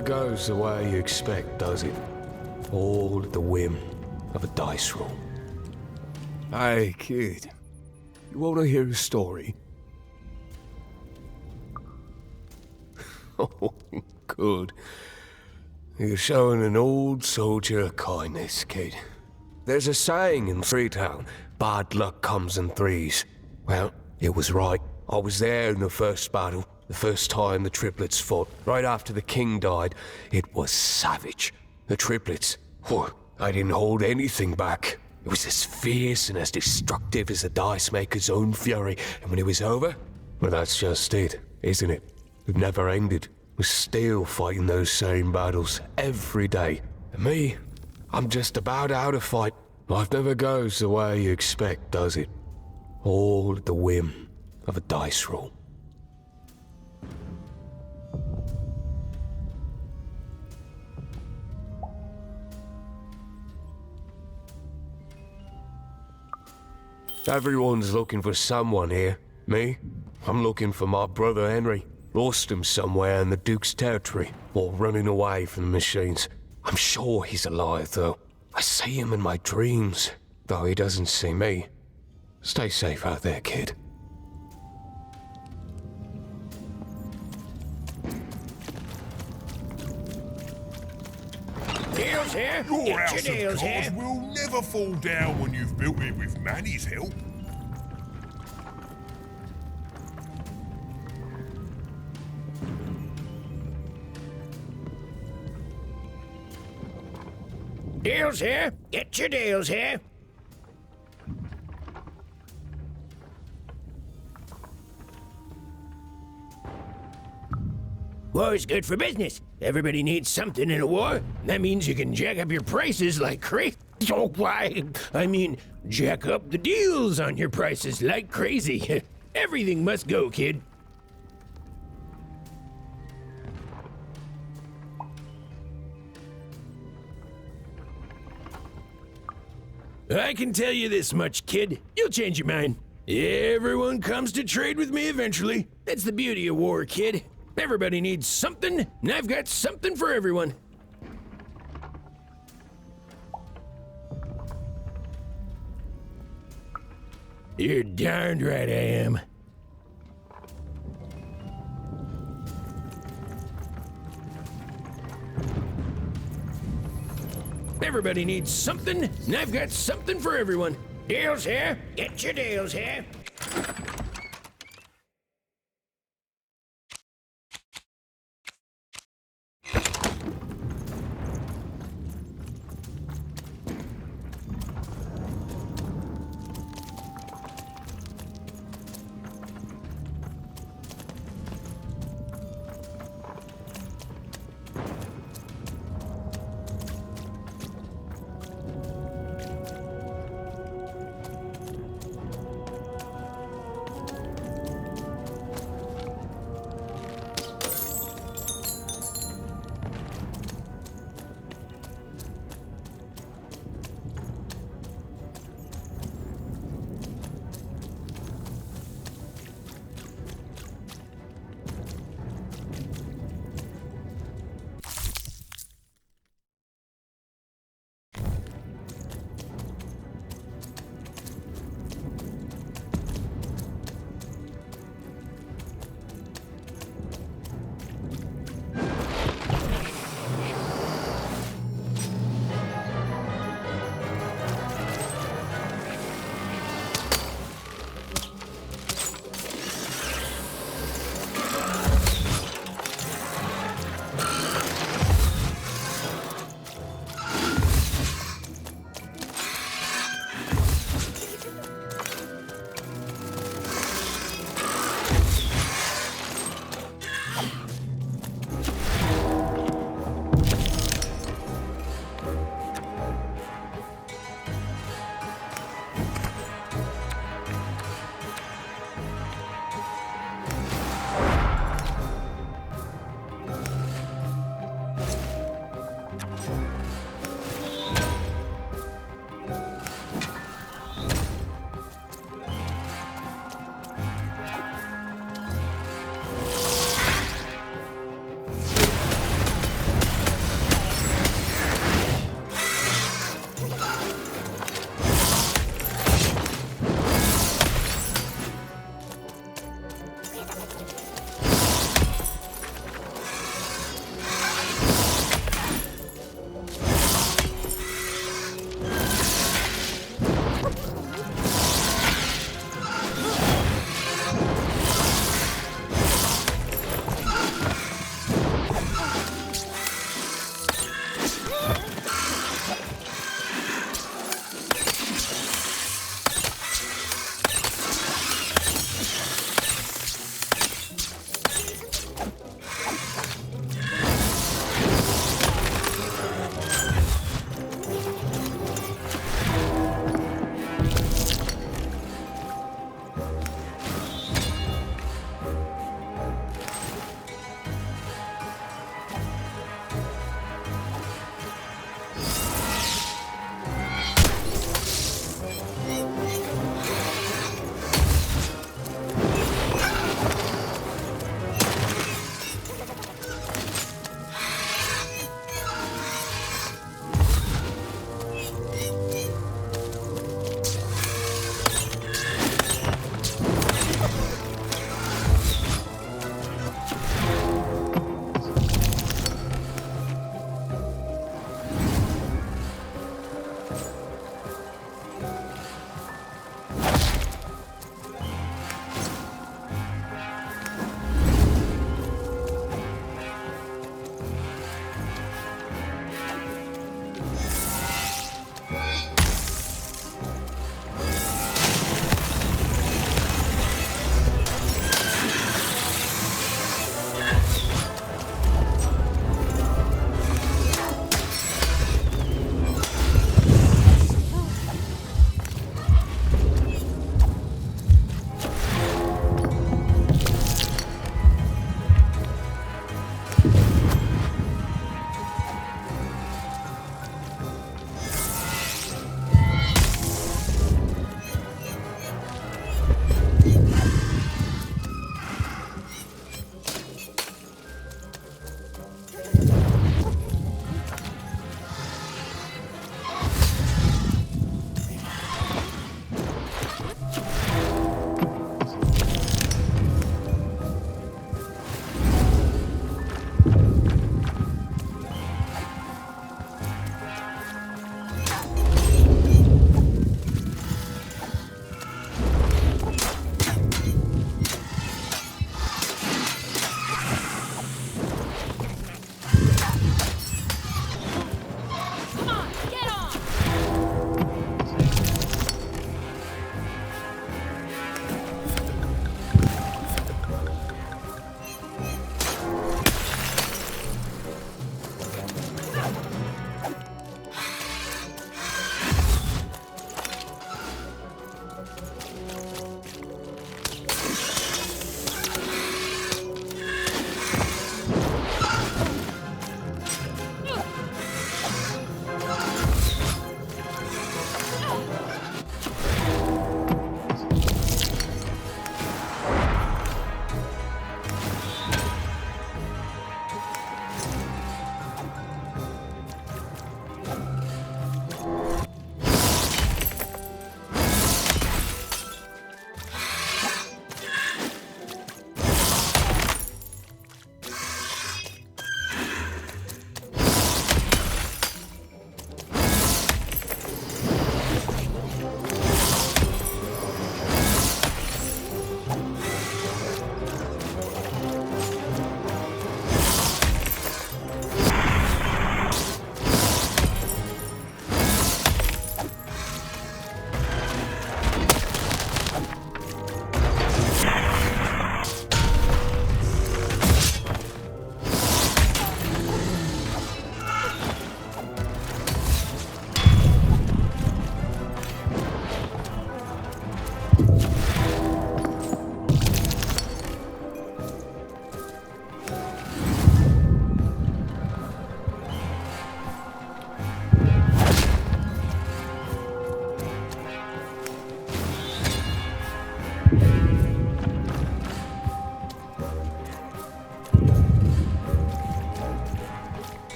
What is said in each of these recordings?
never goes the way you expect, does it? All at the whim of a dice roll. Hey, kid. You want to hear a story? Oh, good. You're showing an old soldier kindness, kid. There's a saying in Freetown, bad luck comes in threes. Well, it was right. I was there in the first battle, the first time the triplets fought. Right after the king died, it was savage. The triplets, I didn't hold anything back. It was as fierce and as destructive as the dice maker's own fury. And when it was over, well, that's just it, isn't it? It never ended. We're still fighting those same battles every day. And me, I'm just about out of fight. Life never goes the way you expect, does it? All at the whim of a dice roll. Everyone's looking for someone here. Me? I'm looking for my brother Henry. Lost him somewhere in the Duke's territory, or running away from the machines. I'm sure he's alive, though. I see him in my dreams, though he doesn't see me. Stay safe out there, kid. Deals here. Your Get house your of deals cards here. will never fall down when you've built it with Manny's help. Deals here. Get your deals here. War is good for business. Everybody needs something in a war. That means you can jack up your prices like crazy. Oh, why? I mean, jack up the deals on your prices like crazy. Everything must go, kid. I can tell you this much, kid. You'll change your mind. Everyone comes to trade with me eventually. That's the beauty of war, kid. Everybody needs something, and I've got something for everyone. You're darned right I am. Everybody needs something, and I've got something for everyone. Deals here. Get your deals here.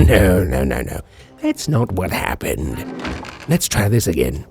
No, no, no, no. That's not what happened. Let's try this again.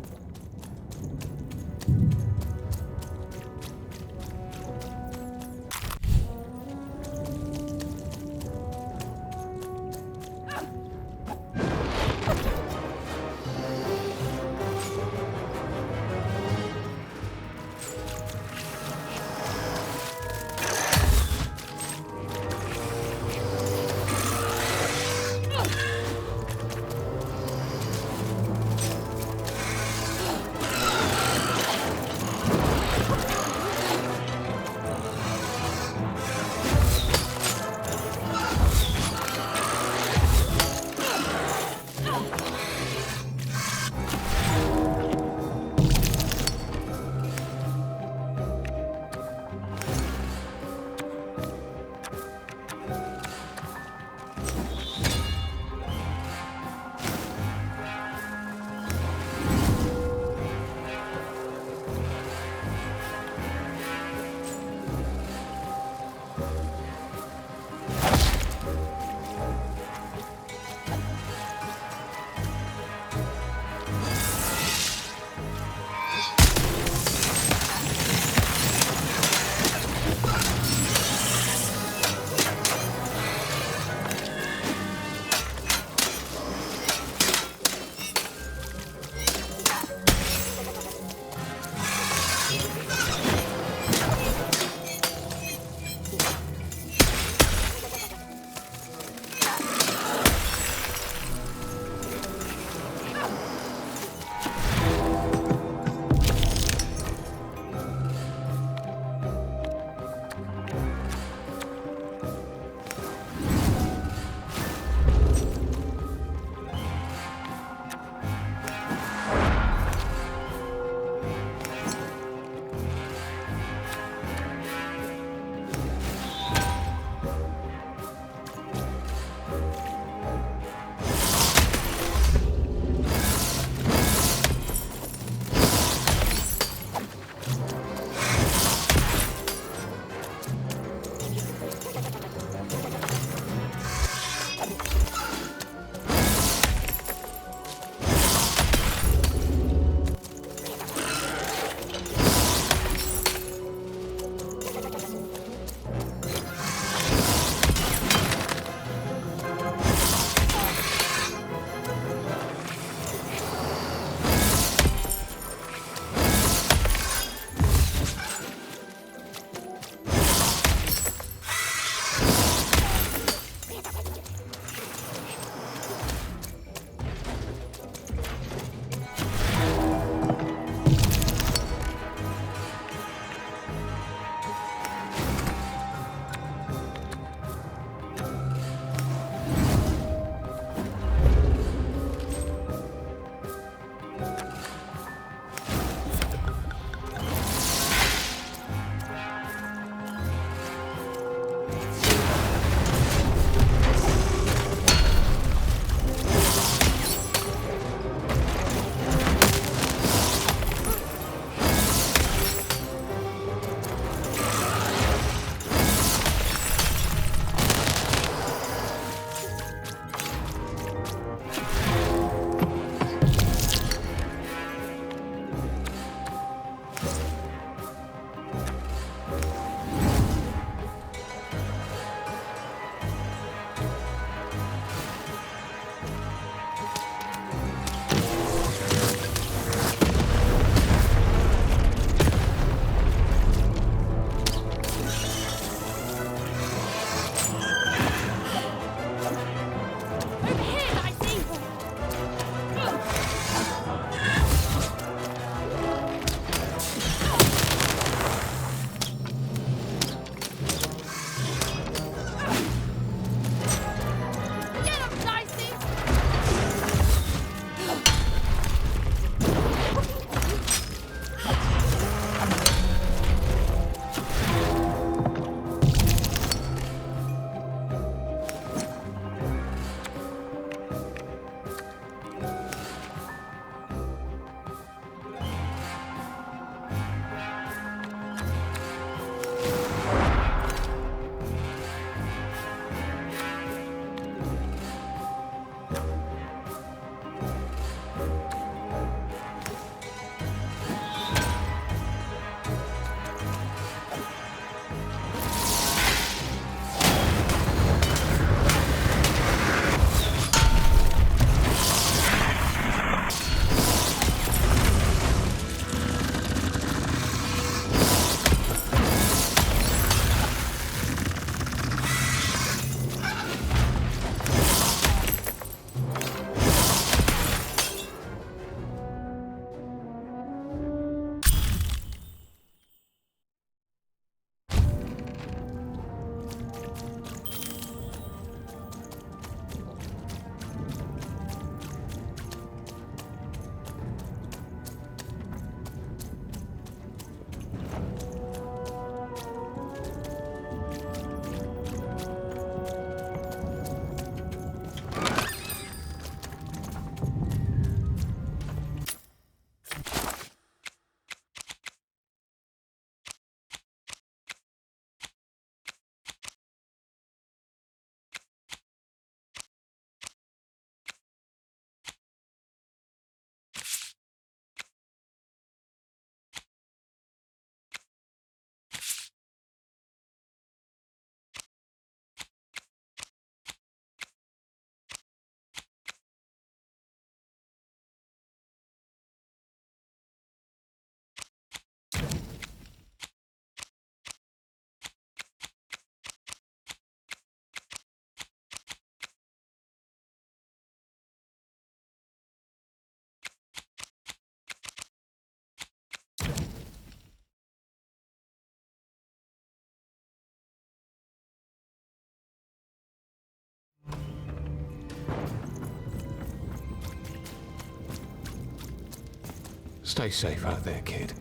Stay safe out there, kid.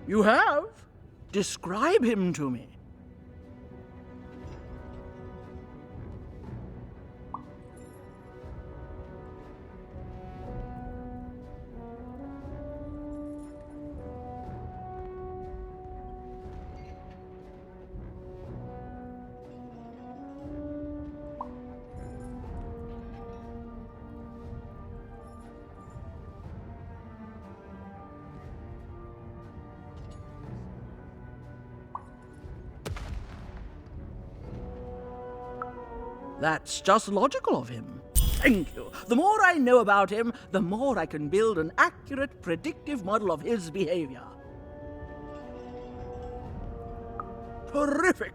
You have? Describe him to me. That's just logical of him. Thank you. The more I know about him, the more I can build an accurate, predictive model of his behavior. Terrific.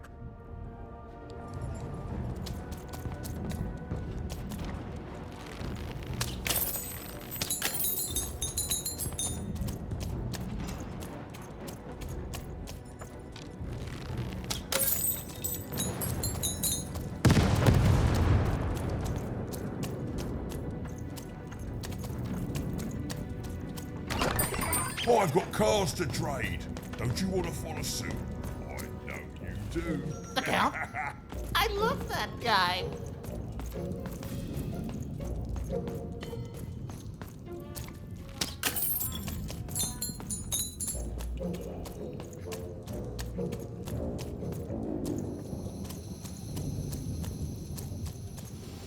I've got cars to trade. Don't you want to follow suit? I know you do. The Count? I love that guy.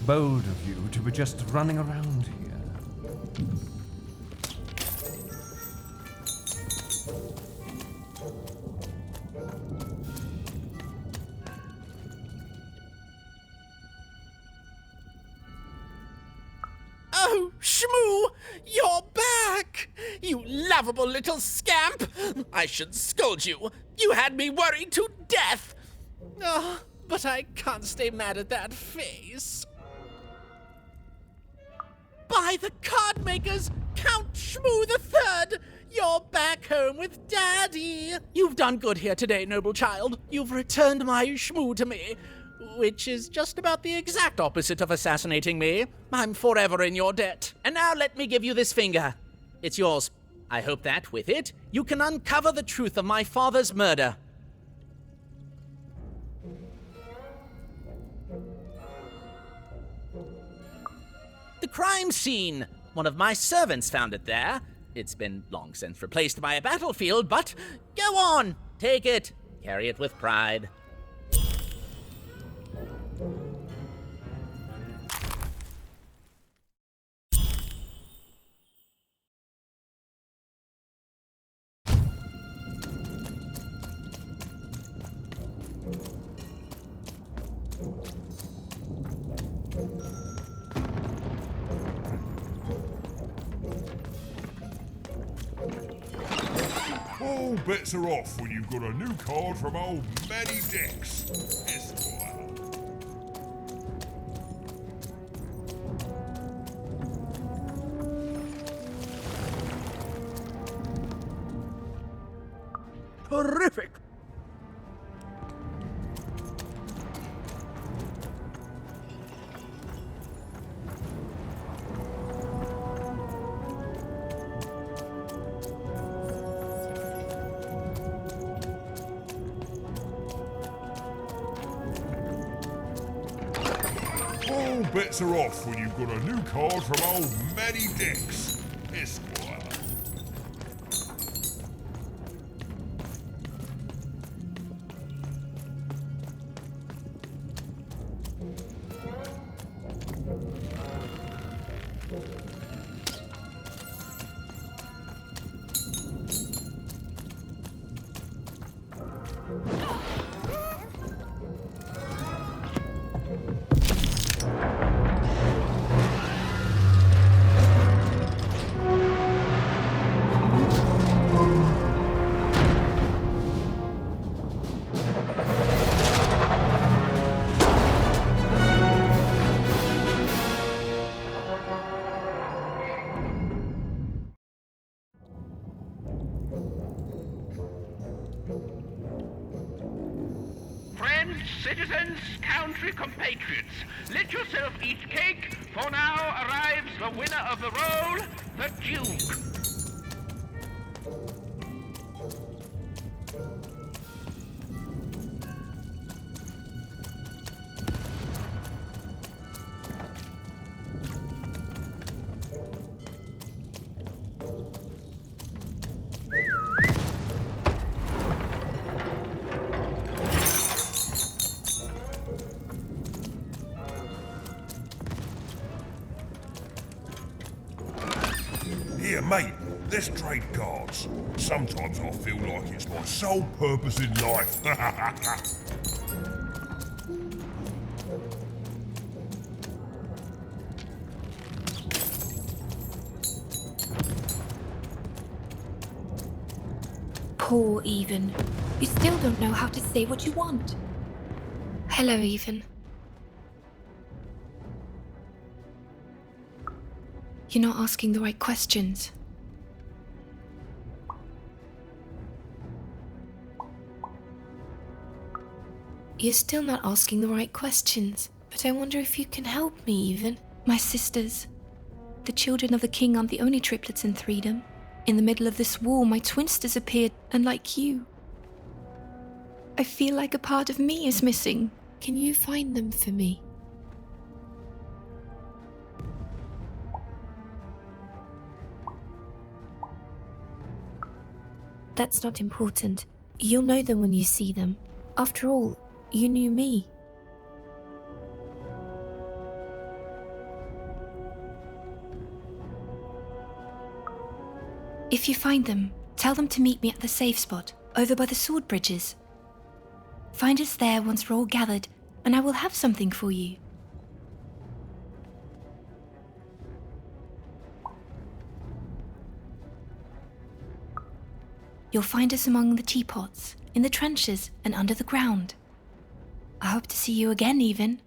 Bold of you to be just running around here. Oh, Shmoo! You're back! You lovable little scamp! I should scold you. You had me worried to death. Oh, but I can't stay mad at that face. By the card makers, Count Shmoo III! You're back home with Daddy! You've done good here today, noble child. You've returned my Shmoo to me. Which is just about the exact opposite of assassinating me. I'm forever in your debt. And now let me give you this finger. It's yours. I hope that, with it, you can uncover the truth of my father's murder. The crime scene! One of my servants found it there. It's been long since replaced by a battlefield, but go on! Take it. Carry it with pride. All bets are off when you've got a new card from old Manny Dex, Esquire. Terrific. All bets are off when you've got a new card from old Manny Dex, Esquire. Friends, citizens, country compatriots, let yourself eat cake, for now arrives the winner of the role, the Duke. Here, mate, let's trade cards. Sometimes I feel like it's my sole purpose in life. Poor Even. You still don't know how to say what you want. Hello, Even. You're not asking the right questions. You're still not asking the right questions, but I wonder if you can help me, Even. My sisters. The children of the king aren't the only triplets in Threedom. In the middle of this war, my twins disappeared, and like you, I feel like a part of me is missing. Can you find them for me? That's not important. You'll know them when you see them. After all, you knew me. If you find them, tell them to meet me at the safe spot, over by the sword bridges. Find us there once we're all gathered, and I will have something for you. You'll find us among the teapots, in the trenches, and under the ground. I hope to see you again, Even.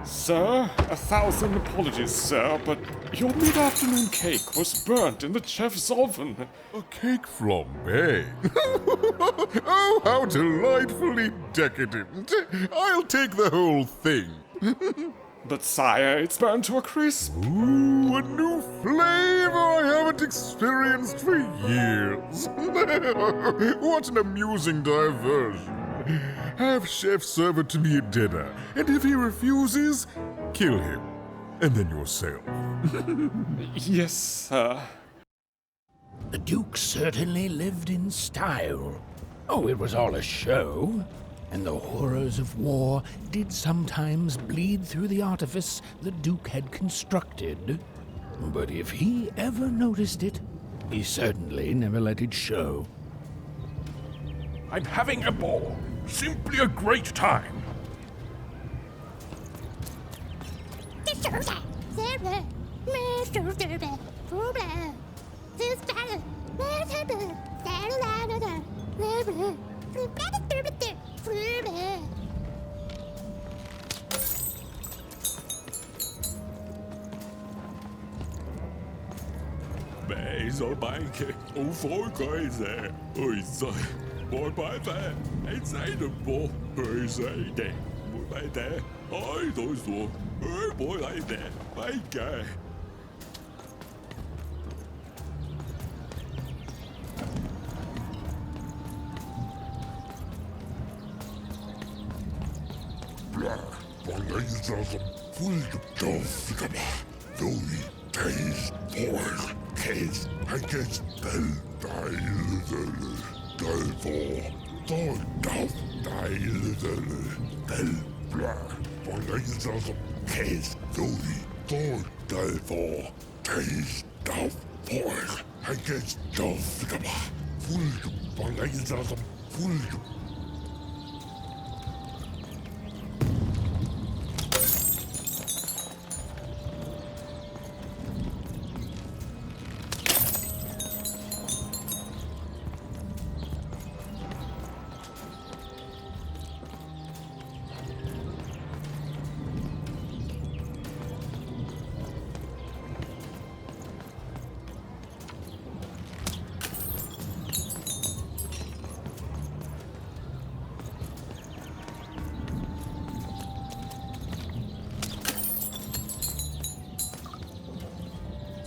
Sir, 1,000 apologies, sir, but your mid-afternoon cake was burnt in the chef's oven. A cake flambe? Oh, how delightfully decadent. I'll take the whole thing. But sire, it's burnt to a crisp. Ooh, a new flavor I haven't experienced for years. What an amusing diversion. Have Chef serve it to me at dinner, and if he refuses, kill him. And then yourself. Yes, sir. The Duke certainly lived in style. Oh, it was all a show. And the horrors of war did sometimes bleed through the artifice the Duke had constructed. But if he ever noticed it, he certainly never let it show. I'm having a ball. Simply a great time. Mẹ rồi bạn kìa, ủ phối coi nè. Ôi giời, bồi bái về, anh say được bộ. Ôi giời nè, bồi bái nè. Ôi tôi xuống, ôi bồi lại nè, bái kìa. Leidzaam voelgedoofde Doei Kees Boy Kees Hij gets bel Deilele Delvo Dol Daf Deilele Bel Bla Leidzaam Kees Doei Dol Delvo Kees Daf Boy Hij gets doofde Voelge Leidzaam voelge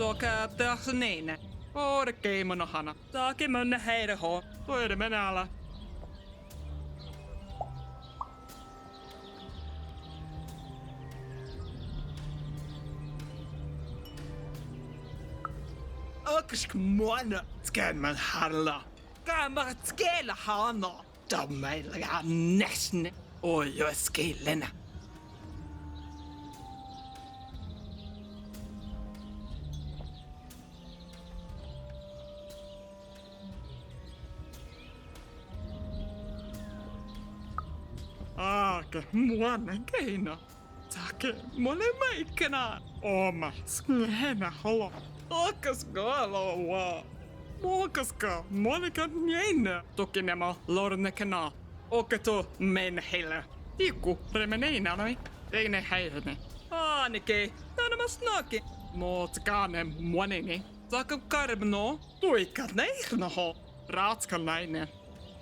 Toka tahneina. Ora keimonohana. Taake munne heireho. Toide menala. Okisk muana. Skämman harla. Gamma skela hana. Dammeiliga näsne. Oj, jag skillena. Aake muana keina. Take mole meikena. Oma skena holo. Okas galo wa. Mokaska monika niena. Toki nema lornekena. Okato men heillä. Tiku remeneina noi. Teine heilne. Aanike. Tänä snaki. Mootskane muanini. Taka karbno. Tuikat neihnaho. Raatskalainen.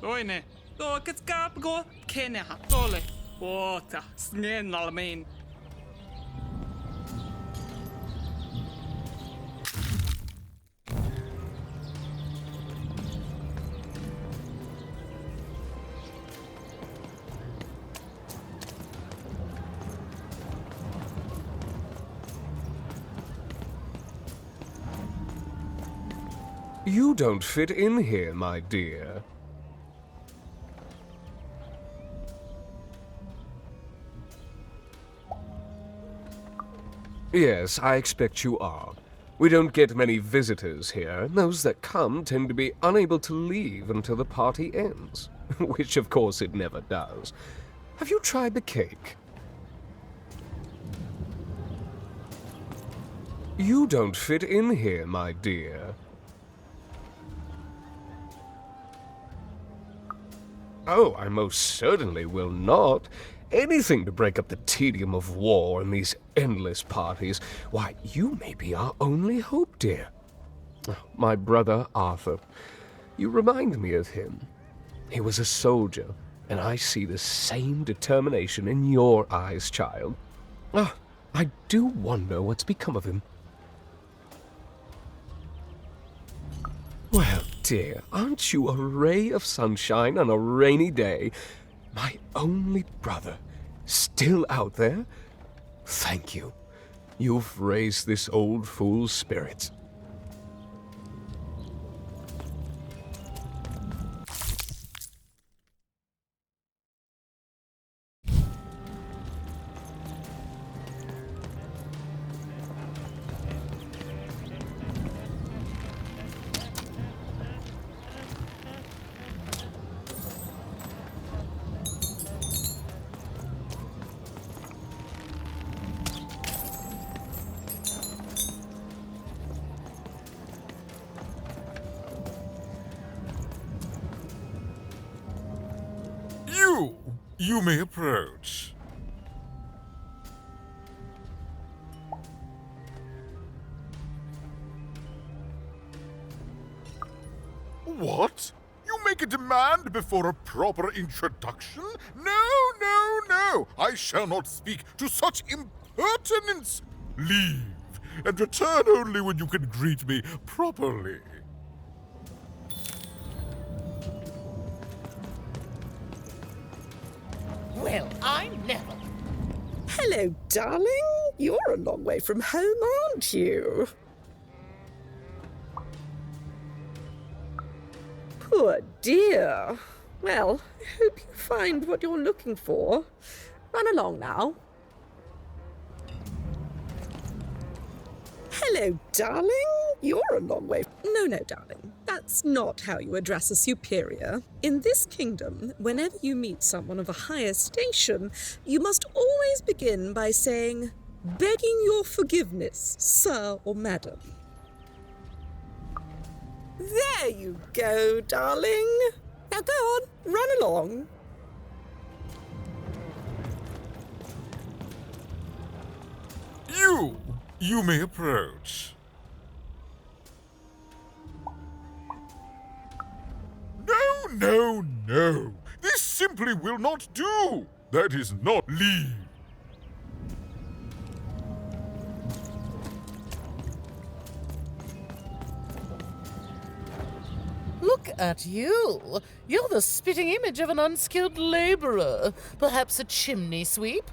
Toine. Toket kaapgo. Keneha. Tole. Oota. Snennalmin. You don't fit in here, my dear. Yes, I expect you are. We don't get many visitors here, and those that come tend to be unable to leave until the party ends, which of course it never does. Have you tried the cake? You don't fit in here, my dear. Oh, I most certainly will not. Anything to break up the tedium of war and these endless parties. Why, you may be our only hope, dear. Oh, my brother Arthur. You remind me of him. He was a soldier, and I see the same determination in your eyes, child. Ah, I do wonder what's become of him. Well, dear, aren't you a ray of sunshine on a rainy day? My only brother, still out there? Thank you. You've raised this old fool's spirits. You may approach. What? You make a demand before a proper introduction? No, no, no! I shall not speak to such impertinence! Leave, and return only when you can greet me properly. Well, I never. Hello, darling. You're a long way from home, aren't you? Poor dear. Well, I hope you find what you're looking for. Run along now. Hello, darling. You're a long way. No, darling. That's not how you address a superior. In this kingdom, whenever you meet someone of a higher station, you must always begin by saying, "Begging your forgiveness, sir or madam." There you go, darling. Now go on, run along. You may approach. No, no, no. This simply will not do. That is not leave. at you. You're the spitting image of an unskilled laborer. Perhaps a chimney sweep?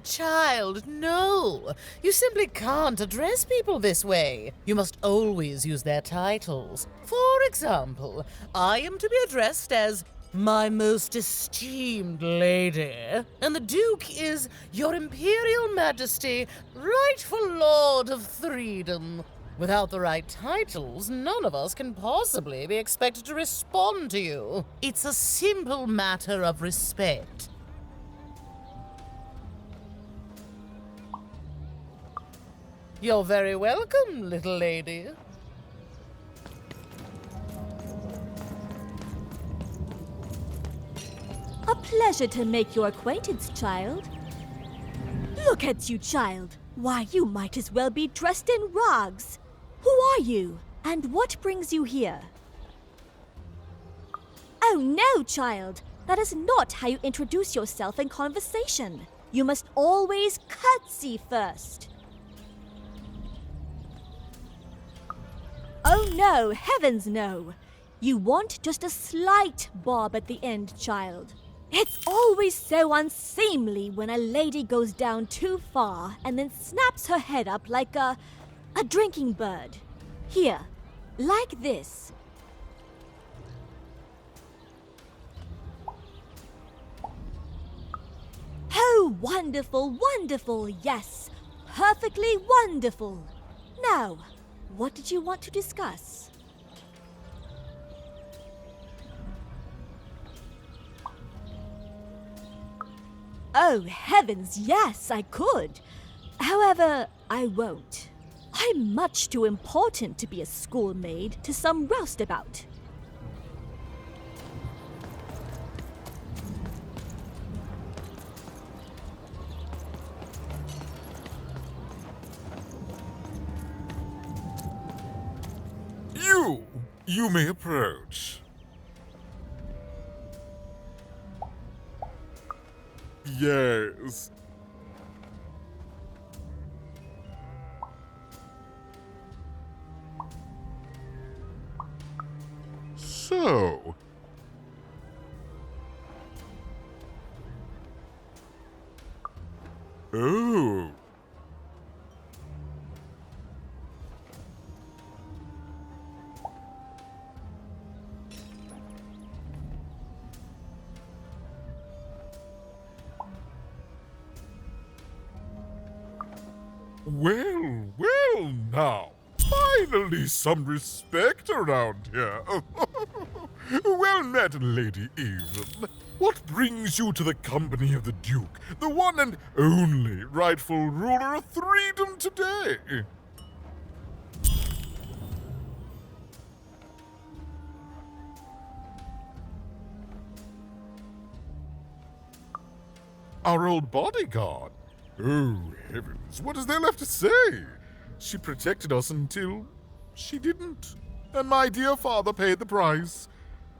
Child, no! You simply can't address people this way. You must always use their titles. For example, I am to be addressed as my most esteemed lady, and the Duke is Your Imperial Majesty, rightful Lord of Freedom. Without the right titles, none of us can possibly be expected to respond to you. It's a simple matter of respect. You're very welcome, little lady. A pleasure to make your acquaintance, child. Look at you, child. Why, you might as well be dressed in rags. Who are you? And what brings you here? Oh no, child. That is not how you introduce yourself in conversation. You must always curtsy first. Oh no, heavens no. You want just a slight bob at the end, child. It's always so unseemly when a lady goes down too far and then snaps her head up like a drinking bird. Here, like this. Oh, wonderful, wonderful, yes. Perfectly wonderful. Now, what did you want to discuss? Oh, heavens, yes, I could. However, I won't. I'm much too important to be a schoolmaid to some roustabout. You may approach. Yes. So. Oh. Well, now. Finally some respect around here. Well met, Lady Even. What brings you to the company of the Duke, the one and only rightful ruler of Freedom today? Our old bodyguard. Oh, heavens, what is there left to say? She protected us until she didn't. And my dear father paid the price.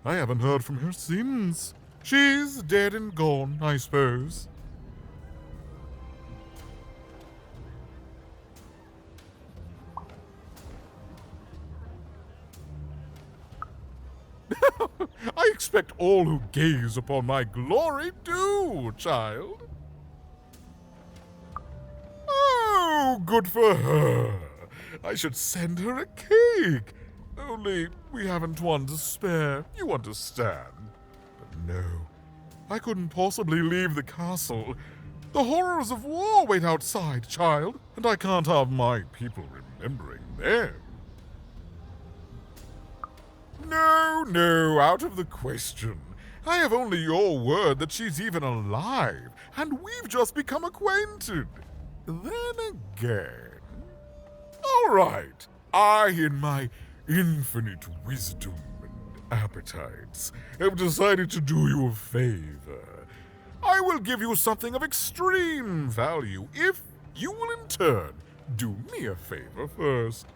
I haven't heard from her since. She's dead and gone, I suppose. I expect all who gaze upon my glory do, child. Oh, good for her. I should send her a cake. Only we haven't one to spare, you understand. But no, I couldn't possibly leave the castle. The horrors of war wait outside, child, and I can't have my people remembering them. No, out of the question. I have only your word that she's even alive, and we've just become acquainted. Then again... All right, I, in my infinite wisdom and appetites, have decided to do you a favor. I will give you something of extreme value if you will in turn do me a favor first.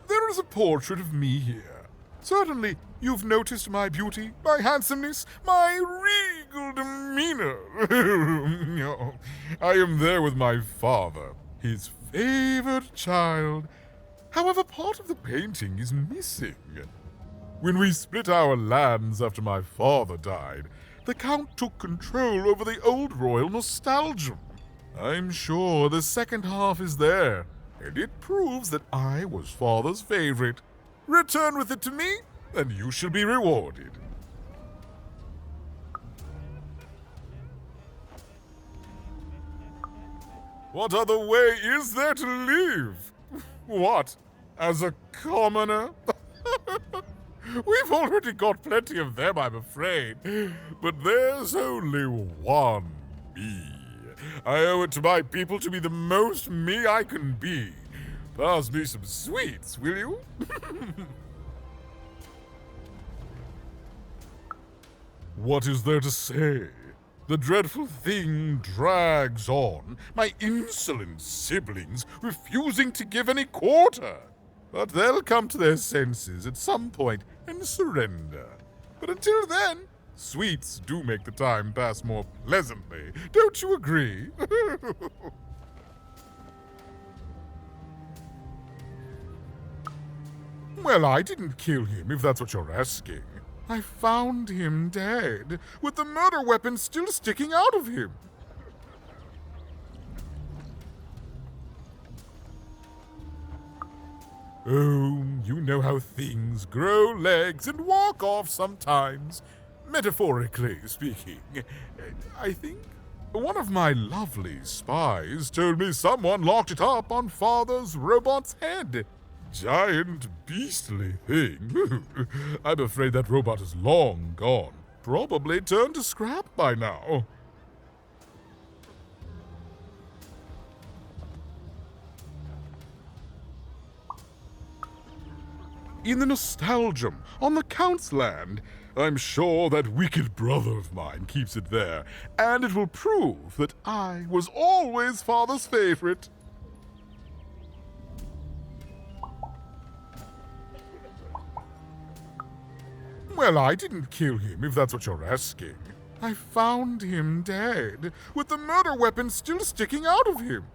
There is a portrait of me here. Certainly, you've noticed my beauty, my handsomeness, my regal demeanor. No, I am there with my father, his favored child. However, part of the painting is missing. When we split our lands after my father died, the Count took control over the old royal nostalgium. I'm sure the second half is there, and it proves that I was father's favorite. Return with it to me, and you shall be rewarded. What other way is there to live? What? As a commoner? We've already got plenty of them, I'm afraid. But there's only one me. I owe it to my people to be the most me I can be. Pass me some sweets, will you? What is there to say? The dreadful thing drags on, my insolent siblings refusing to give any quarter. But they'll come to their senses at some point and surrender. But until then, sweets do make the time pass more pleasantly. Don't you agree? Well, I didn't kill him, if that's what you're asking. I found him dead, with the murder weapon still sticking out of him. Oh, you know how things grow legs and walk off sometimes. Metaphorically speaking. I think one of my lovely spies told me someone locked it up on Father's robot's head. Giant, beastly thing. I'm afraid that robot is long gone. Probably turned to scrap by now. In the Nostalgium, on the Count's land, I'm sure that wicked brother of mine keeps it there, and it will prove that I was always Father's favorite. Well, I didn't kill him, if that's what you're asking. I found him dead, with the murder weapon still sticking out of him.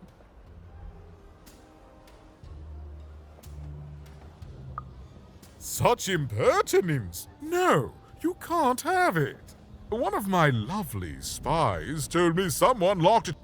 Such impertinence! No, you can't have it. One of my lovely spies told me someone locked it.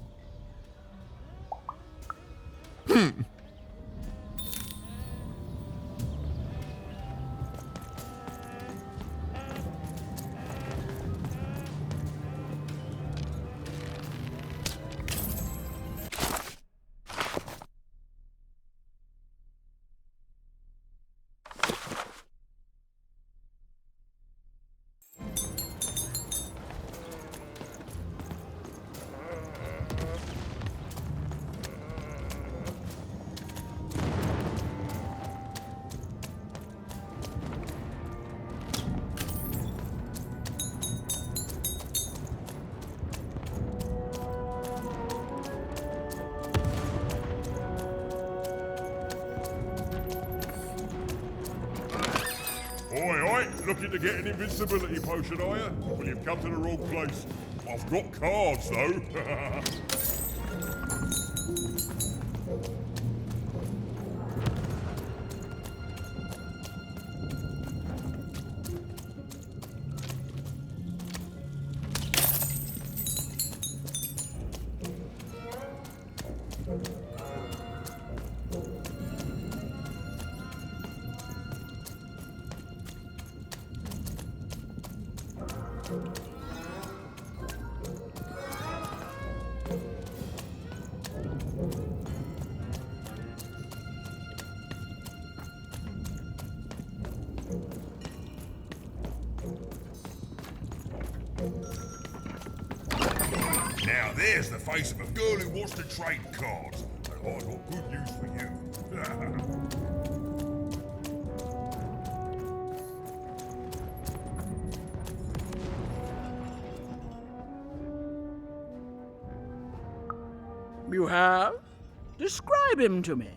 Looking to get an invincibility potion, are you? Well, you've come to the wrong place. I've got cards, though. Now there's the face of a girl who wants to trade cards. And I've got good news for you. You have? Describe him to me.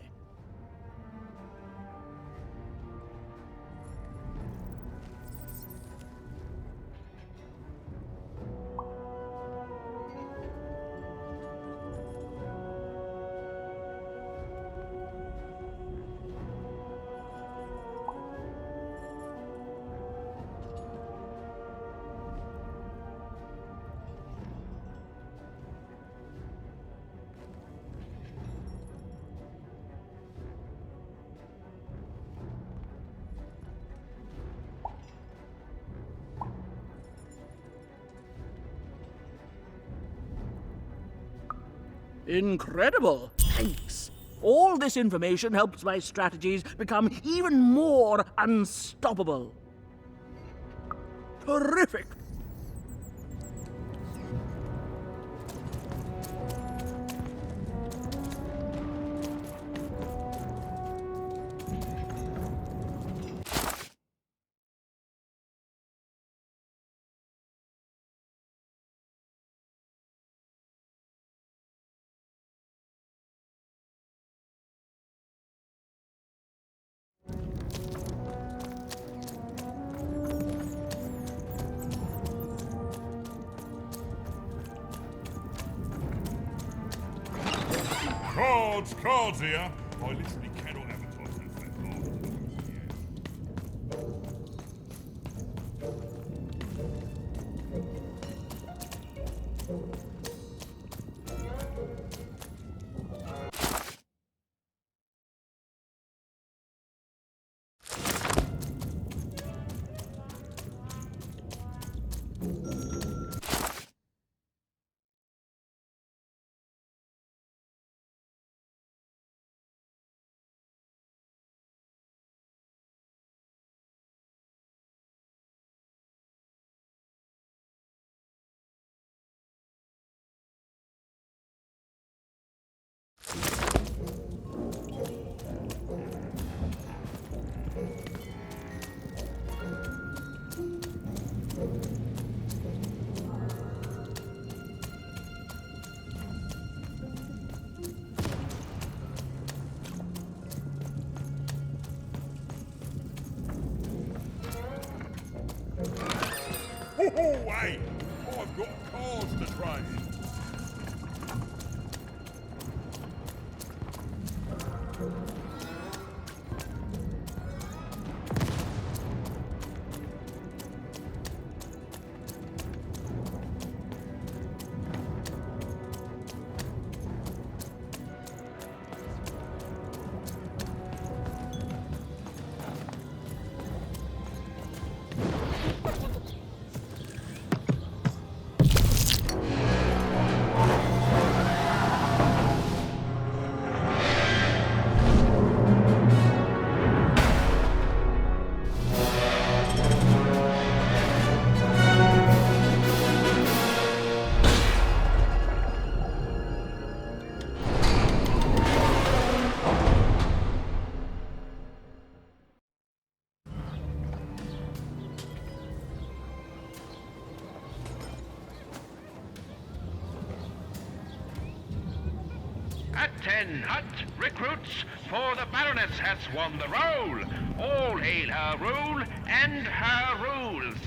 Incredible. Thanks. All this information helps my strategies become even more unstoppable. Terrific. Cards here. I literally cannot advertise that fact. Oh, wait! I've got cars to trade. At 10, Hut, recruits, for the Baroness has won the role. All hail her rule and her rules.